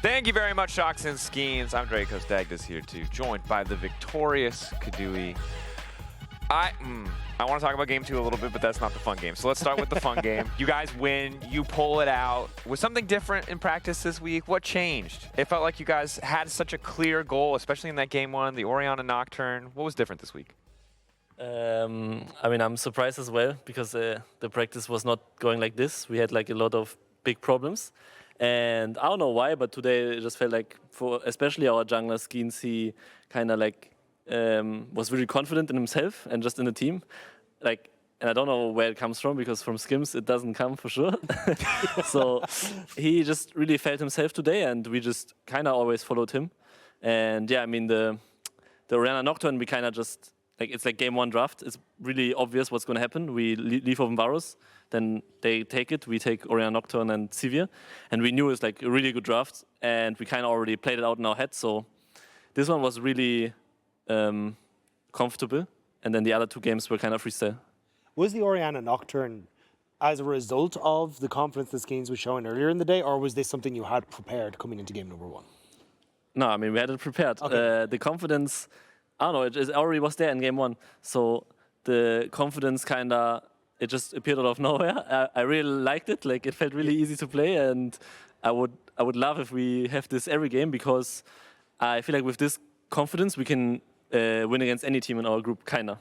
Thank you very much, Shocks and Skeens. I'm Drakos. Dagda's here too, joined by the victorious Kadui. I want to talk about game 2 a little bit, but that's not the fun game. So let's start with the fun game. You guys win. You pull it out. Was something different in practice this week? What changed? It felt like you guys had such a clear goal, especially in that game 1, the Orianna Nocturne. What was different this week? I mean, I'm surprised as well because the practice was not going like this. We had like a lot of big problems. And I don't know why, but today it just felt like, for especially our jungler Skeens, he kind of like was really confident in himself and just in the team. Like, and I don't know where it comes from because from Skims it doesn't come for sure. So he just really felt himself today, and we just kind of always followed him. And yeah, I mean the Orianna Nocturne, we kind of just like, it's like game 1 draft. It's really obvious what's going to happen. We leave open Varus, then they take it. We take Orianna Nocturne and Sivir, and we knew it's like a really good draft, and we kind of already played it out in our head. So this one was really comfortable, and then the other 2 games were kind of freestyle. Was the Orianna Nocturne as a result of the confidence that Skeens was showing earlier in the day, or was this something you had prepared coming into game number 1? No, I mean, we had it prepared. Okay. The confidence, I don't know, it already was there in game 1. So the confidence it just appeared out of nowhere. I really liked it. Like, it felt really easy to play, and I would love if we have this every game, because I feel like with this confidence we can win against any team in our group, kinda.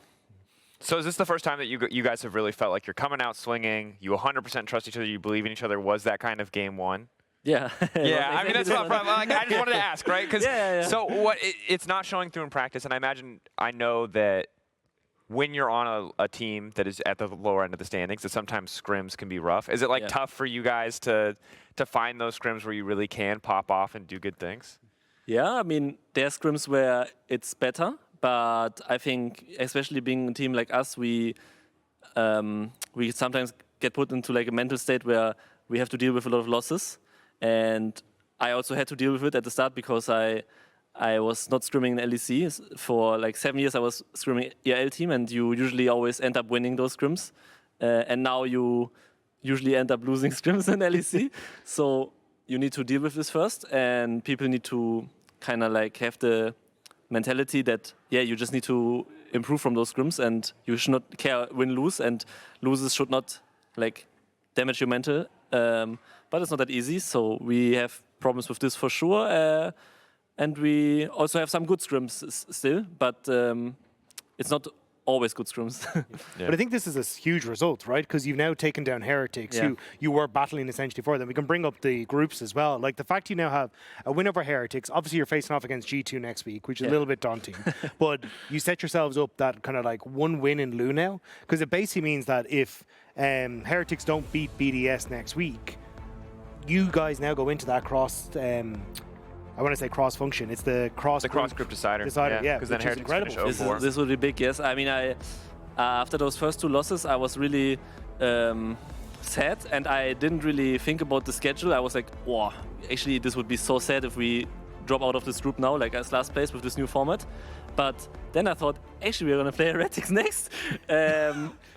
So is this the first time that you guys have really felt like you're coming out swinging, you 100% trust each other, you believe in each other? Was that kind of game 1? Yeah. Yeah, I mean, that's what I just wanted to ask, right? Because yeah. So it's not showing through in practice, and I know that when you're on a team that is at the lower end of the standings, that sometimes scrims can be rough. Is it like tough for you guys to find those scrims where you really can pop off and do good things? Yeah, I mean, there are scrims where it's better, but I think, especially being a team like us, we sometimes get put into like a mental state where we have to deal with a lot of losses. And I also had to deal with it at the start because I was not scrimming in LEC. For like 7 years I was scrimming EL team, and you usually always end up winning those scrims. And now you usually end up losing scrims in LEC. So you need to deal with this first, and people need to kind of like have the mentality that, yeah, you just need to improve from those scrims, and you should not care win-lose, and loses should not like damage your mental. But it's not that easy, so we have problems with this for sure. And we also have some good scrims still, but it's not always good scrims. Yeah. But I think this is a huge result, right? Because you've now taken down Heretics, who you were battling essentially for them. We can bring up the groups as well. Like the fact you now have a win over Heretics. Obviously, you're facing off against G2 next week, which is a little bit daunting. But you set yourselves up that kind of like 1 win in Lu now, because it basically means that if Heretics don't beat BDS next week, you guys now go into that I want to say cross function. It's the cross group decider. Yeah, because then Heretics finish 0-4. This would be big, yes. I mean, after those first 2 losses, I was really sad, and I didn't really think about the schedule. I was like, wow, actually, this would be so sad if we drop out of this group now, like as last place with this new format. But then I thought, actually, we're going to play Heretics next.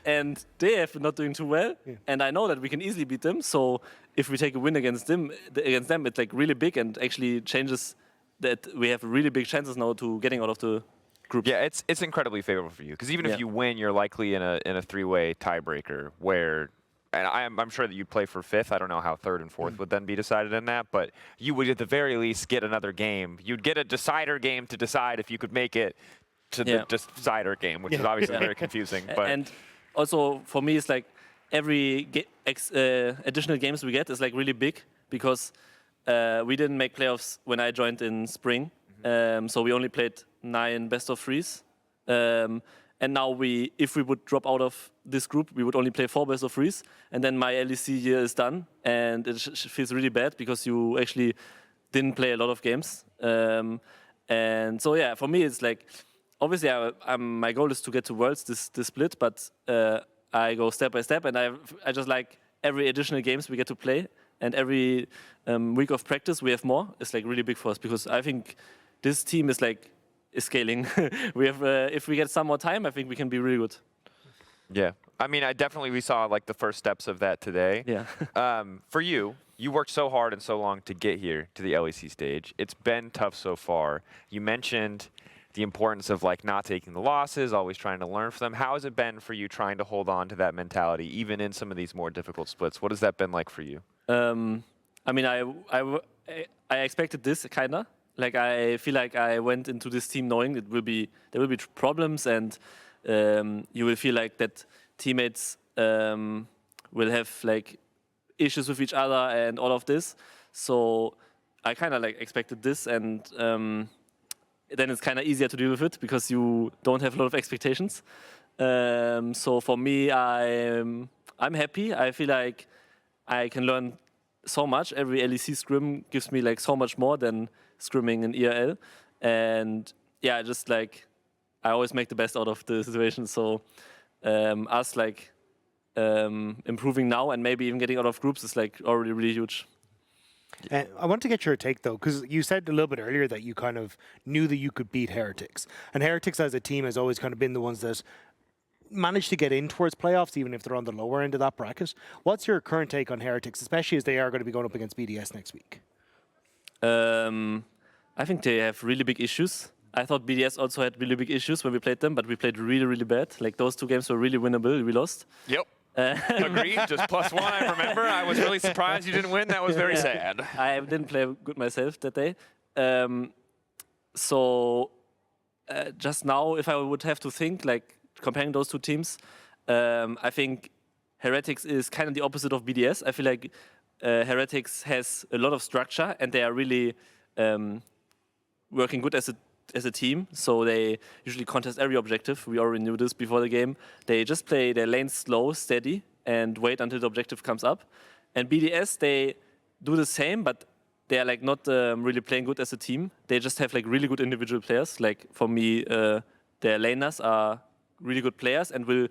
And they have not doing too well. Yeah. And I know that we can easily beat them. So if we take a win against them, it's like really big, and actually changes that we have really big chances now to getting out of the group. Yeah, it's incredibly favorable for you, because even if you win, you're likely in a 3-way tiebreaker where, and I'm sure that you'd play for 5th. I don't know how 3rd and 4th would then be decided in that, but you would at the very least get another game. You'd get a decider game to decide if you could make it to the decider game, which is obviously very confusing. But and also for me, it's like every additional games we get is like really big, because we didn't make playoffs when I joined in spring, so we only played 9 best of 3s. And now if we would drop out of this group, we would only play 4 best of 3s, and then my LEC year is done, and it feels really bad because you actually didn't play a lot of games. And so yeah, for me it's like, obviously my goal is to get to Worlds this split, but I go step by step, and I just like every additional games we get to play, and every week of practice we have more. It's like really big for us, because I think this team is scaling. We have if we get some more time, I think we can be really good. Yeah. I mean, we saw like the first steps of that today. Yeah. For you, you worked so hard and so long to get here to the LEC stage. It's been tough so far. You mentioned the importance of like not taking the losses, always trying to learn from them. How has it been for you trying to hold on to that mentality, even in some of these more difficult splits? What has that been like for you? I mean, I expected this kinda. Like I feel like I went into this team knowing there will be problems, and you will feel like that teammates will have like issues with each other and all of this. So I kind of like expected this, and then it's kind of easier to deal with it because you don't have a lot of expectations. So for me, I'm happy. I feel like I can learn so much. Every LEC scrim gives me like so much more than scrimming in IRL, and yeah, just like I always make the best out of the situation. So us like improving now and maybe even getting out of groups is like already really huge. I want to get your take though, because you said a little bit earlier that you kind of knew that you could beat Heretics, and Heretics as a team has always kind of been the ones that managed to get in towards playoffs, even if they're on the lower end of that bracket. What's your current take on Heretics, especially as they are going to be going up against BDS next week? I think they have really big issues. I thought BDS also had really big issues when we played them, but we played really, really bad. Like those 2 games were really winnable. We lost. Yep. Agreed. Just +1. I remember. I was really surprised you didn't win. That was very sad. I didn't play good myself that day. Just now, if I would have to think, like comparing those 2 teams, I think Heretics is kind of the opposite of BDS. I feel like Heretics has a lot of structure, and they are really working good as a team. So they usually contest every objective. We already knew this before the game. They just play their lanes slow, steady, and wait until the objective comes up. And BDS, they do the same, but they are like not really playing good as a team. They just have like really good individual players. Like for me, their laners are really good players and will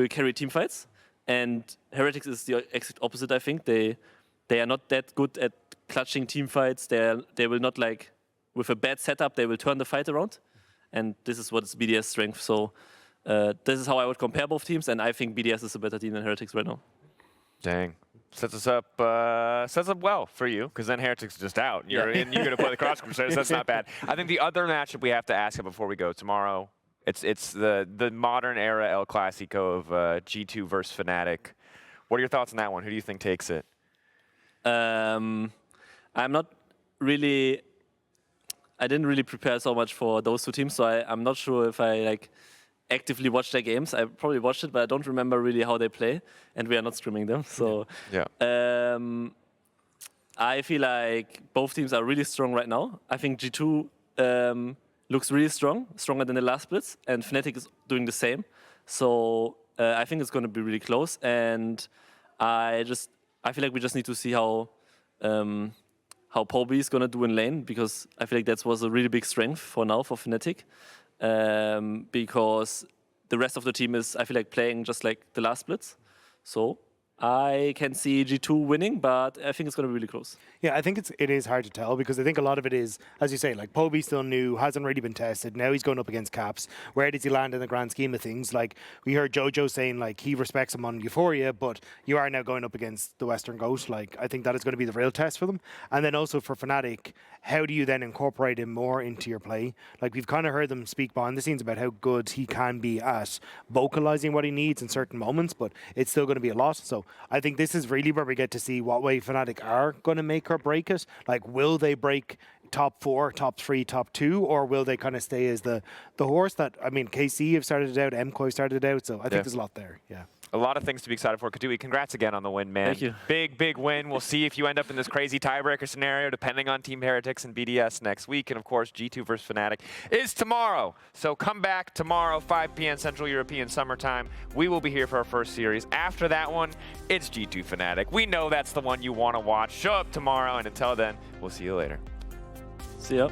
carry team fights. And Heretics is the exact opposite, I think. They are not that good at clutching team fights. They will not like, with a bad setup, they will turn the fight around. And this is what's BDS' strength. So this is how I would compare both teams, and I think BDS is a better team than Heretics right now. Dang. Sets up well for you, because then Heretics is just out. You're going to play the Cross Crusaders. That's not bad. I think the other matchup we have to ask before we go tomorrow, it's the modern era El Clasico of G2 versus Fnatic. What are your thoughts on that one? Who do you think takes it? I'm not really. I didn't really prepare so much for those 2 teams, so I'm not sure if I like actively watched their games. I probably watched it, but I don't remember really how they play, and we are not streaming them. So I feel like both teams are really strong right now. I think G2 looks really strong, stronger than the last splits, and Fnatic is doing the same. So I think it's going to be really close, and I feel like we just need to see how Poby is going to do in lane, because I feel like that was a really big strength for now for Fnatic, because the rest of the team is, I feel like, playing just like the last splits. So I can see G2 winning, but I think it's going to be really close. Yeah, I think it is hard to tell, because I think a lot of it is, as you say, like Poby still new, hasn't really been tested. Now he's going up against Caps. Where does he land in the grand scheme of things? Like we heard Jojo saying like he respects him on Euphoria, but you are now going up against the Western Ghost. Like I think that is going to be the real test for them. And then also for Fnatic, how do you then incorporate him more into your play? Like we've kind of heard them speak behind the scenes about how good he can be at vocalizing what he needs in certain moments, but it's still going to be a lot. So I think this is really where we get to see what way Fnatic are going to make or break it. Like, will they break top 4, top 3, top 2, or will they kind of stay as the horse that, I mean, KC have started it out, MCOY started it out, so I think there's a lot there, yeah. A lot of things to be excited for. Kadui, congrats again on the win, man. Thank you. Big win. We'll see if you end up in this crazy tiebreaker scenario, depending on Team Heretics and BDS next week. And, of course, G2 versus Fnatic is tomorrow. So come back tomorrow, 5 p.m. Central European Summertime. We will be here for our first series. After that one, it's G2 Fnatic. We know that's the one you want to watch. Show up tomorrow, and until then, we'll see you later. See ya.